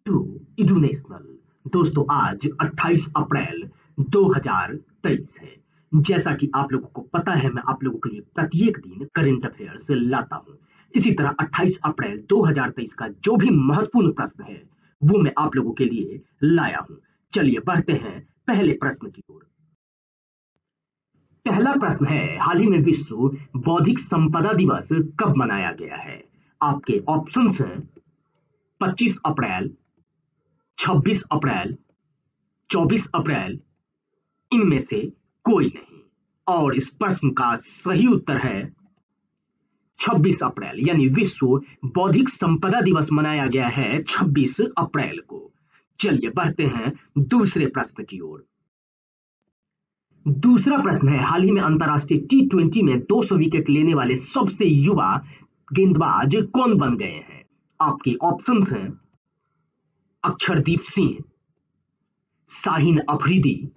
To international. दोस्तों आज 28 अप्रैल 2023 है। जैसा कि आप लोगों को पता है, मैं आप लोगों के लिए प्रत्येक दिन करंट अफेयर्स लाता हूं। इसी तरह 28 अप्रैल 2023 का जो भी महत्वपूर्ण प्रश्न है वो मैं आप लोगों के लिए लाया हूं। चलिए बढ़ते हैं पहले प्रश्न की ओर। पहला प्रश्न है, हाल ही में विश्व बौद्धिक संपदा दिवस कब मनाया गया है? आपके ऑप्शंस हैं 25 अप्रैल, 26 अप्रैल, 24 अप्रैल, इनमें से कोई नहीं। और इस प्रश्न का सही उत्तर है 26 अप्रैल, यानी विश्व बौद्धिक संपदा दिवस मनाया गया है 26 अप्रैल को। चलिए बढ़ते हैं दूसरे प्रश्न की ओर। दूसरा प्रश्न है, हाल ही में अंतरराष्ट्रीय T20 में 200 विकेट लेने वाले सबसे युवा गेंदबाज कौन बन गए हैं? आपके ऑप्शंस हैं अक्षरदीप सिंह, शाहीन अफरीदी,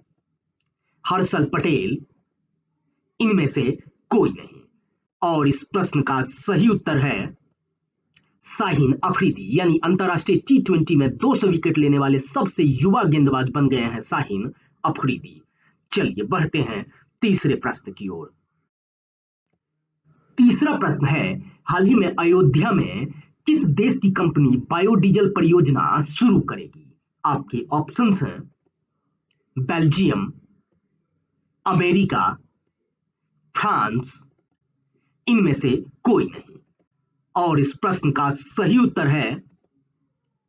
हर्षल पटेल, इनमें से कोई नहीं। और इस प्रश्न का सही उत्तर है शाहीन अफरीदी, यानी अंतरराष्ट्रीय T20 में 200 विकेट लेने वाले सबसे युवा गेंदबाज बन गए हैं शाहीन अफरीदी। चलिए बढ़ते हैं तीसरे प्रश्न की ओर। तीसरा प्रश्न है, हाल ही में अयोध्या में किस देश की कंपनी बायोडीजल परियोजना शुरू करेगी? आपके ऑप्शंस हैं बेल्जियम, अमेरिका, फ्रांस, इनमें से कोई नहीं। और इस प्रश्न का सही उत्तर है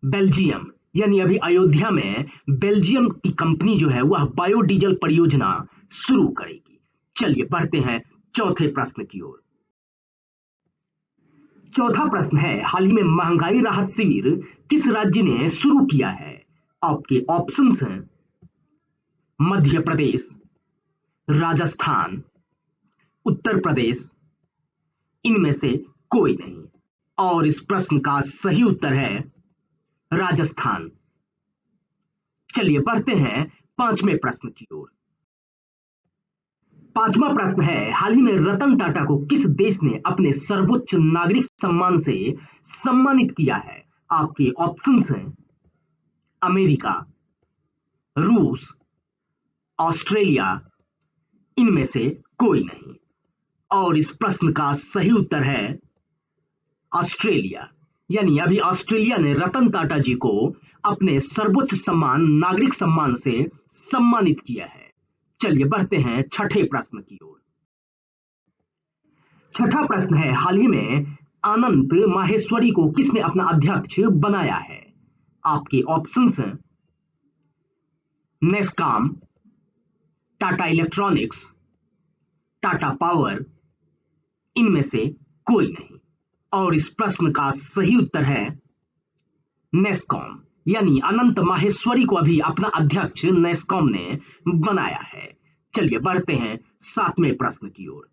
बेल्जियम, यानी अभी अयोध्या में बेल्जियम की कंपनी जो है वह बायोडीजल परियोजना शुरू करेगी। चलिए बढ़ते हैं चौथे प्रश्न की ओर। चौथा प्रश्न है, हाल ही में महंगाई राहत शिविर किस राज्य ने शुरू किया है? आपके ऑप्शंस हैं मध्य प्रदेश, राजस्थान, उत्तर प्रदेश, इनमें से कोई नहीं। और इस प्रश्न का सही उत्तर है राजस्थान। चलिए बढ़ते हैं पांचवें प्रश्न की ओर। पांचवा प्रश्न है, हाल ही में रतन टाटा को किस देश ने अपने सर्वोच्च नागरिक सम्मान से सम्मानित किया है? आपके ऑप्शंस हैं अमेरिका, रूस, ऑस्ट्रेलिया, इनमें से कोई नहीं। और इस प्रश्न का सही उत्तर है ऑस्ट्रेलिया, यानी अभी ऑस्ट्रेलिया ने रतन टाटा जी को अपने सर्वोच्च सम्मान नागरिक सम्मान से सम्मानित किया है। चलिए बढ़ते हैं छठे प्रश्न की ओर। छठा प्रश्न है, हाल ही में अनंत माहेश्वरी को किसने अपना अध्यक्ष बनाया है? आपके ऑप्शंस हैं NASSCOM, Tata electronics, Tata power, इनमें से कोई नहीं। और इस प्रश्न का सही उत्तर है नेस्कॉम, यानी अनंत माहेश्वरी को अभी अपना अध्यक्ष नेस्कॉम ने बनाया है। चलिए बढ़ते हैं सातवें प्रश्न की ओर।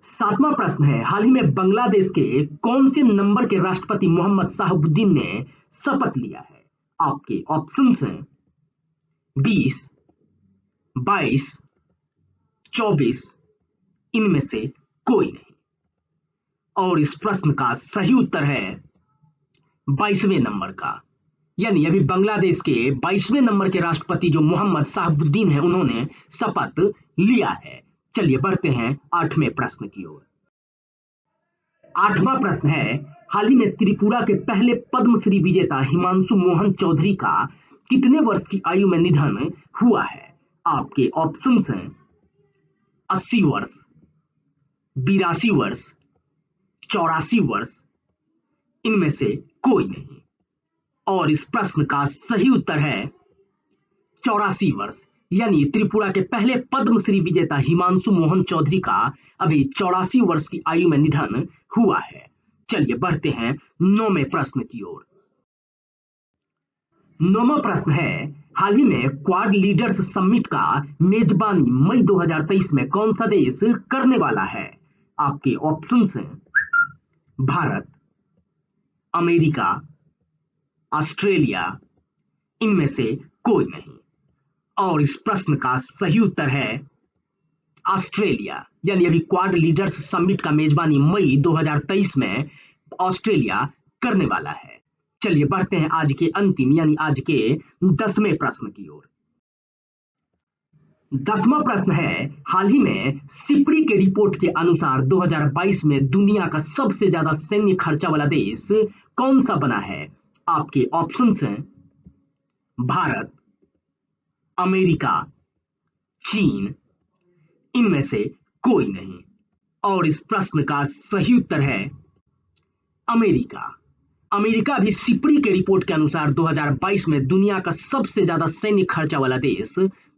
सातवां प्रश्न है, हाल ही में बांग्लादेश के कौन से नंबर के राष्ट्रपति मोहम्मद शाहबुद्दीन ने शपथ लिया है? आपके ऑप्शंस हैं 20, 22, 24, इनमें से कोई नहीं। और इस प्रश्न का सही उत्तर है 22वें नंबर का, यानी अभी बांग्लादेश के 22वें नंबर के राष्ट्रपति जो मोहम्मद शाहबुद्दीन है उन्होंने शपथ लिया है। चलिए बढ़ते हैं आठवें प्रश्न की ओर। आठवां प्रश्न है, हाल ही में त्रिपुरा के पहले पद्मश्री विजेता हिमांशु मोहन चौधरी का कितने वर्ष की आयु में निधन हुआ है? आपके ऑप्शंस हैं 80 वर्ष, 82 वर्ष, 84 वर्ष, इनमें से कोई नहीं। और इस प्रश्न का सही उत्तर है 84 वर्ष, यानी त्रिपुरा के पहले पद्मश्री विजेता हिमांशु मोहन चौधरी का अभी 84 वर्ष की आयु में निधन हुआ है। चलिए बढ़ते हैं नौवें प्रश्न की ओर। नौवां प्रश्न है, हाल ही में क्वाड लीडर्स समिट का मेजबानी मई 2023 में कौन सा देश करने वाला है? आपके ऑप्शंस हैं भारत, अमेरिका, ऑस्ट्रेलिया, इनमें से कोई नहीं। और इस प्रश्न का सही उत्तर है ऑस्ट्रेलिया, यानी अभी क्वाड लीडर्स समिट का मेजबानी मई 2023 में ऑस्ट्रेलिया करने वाला है। चलिए बढ़ते हैं आज के अंतिम यानी आज के 10वें प्रश्न की ओर। 10वां प्रश्न है, हाल ही में सिपड़ी के रिपोर्ट के अनुसार 2022 में दुनिया का सबसे ज्यादा सैन्य खर्चा वाला देश कौन सा बना है? आपके ऑप्शंस हैं भारत, अमेरिका, चीन, इनमें से कोई नहीं। और इस प्रश्न का सही उत्तर है अमेरिका। अमेरिका भी सिपड़ी के रिपोर्ट के अनुसार 2022 में दुनिया का सबसे ज्यादा सैन्य खर्चा वाला देश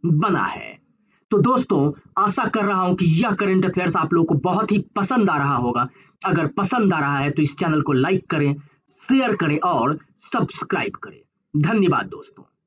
बना है। तो दोस्तों, आशा कर रहा हूं कि यह करंट अफेयर्स आप लोगों को बहुत ही पसंद आ रहा होगा। अगर पसंद आ रहा है तो इस चैनल को लाइक करें, शेयर करें और सब्सक्राइब करें। धन्यवाद दोस्तों।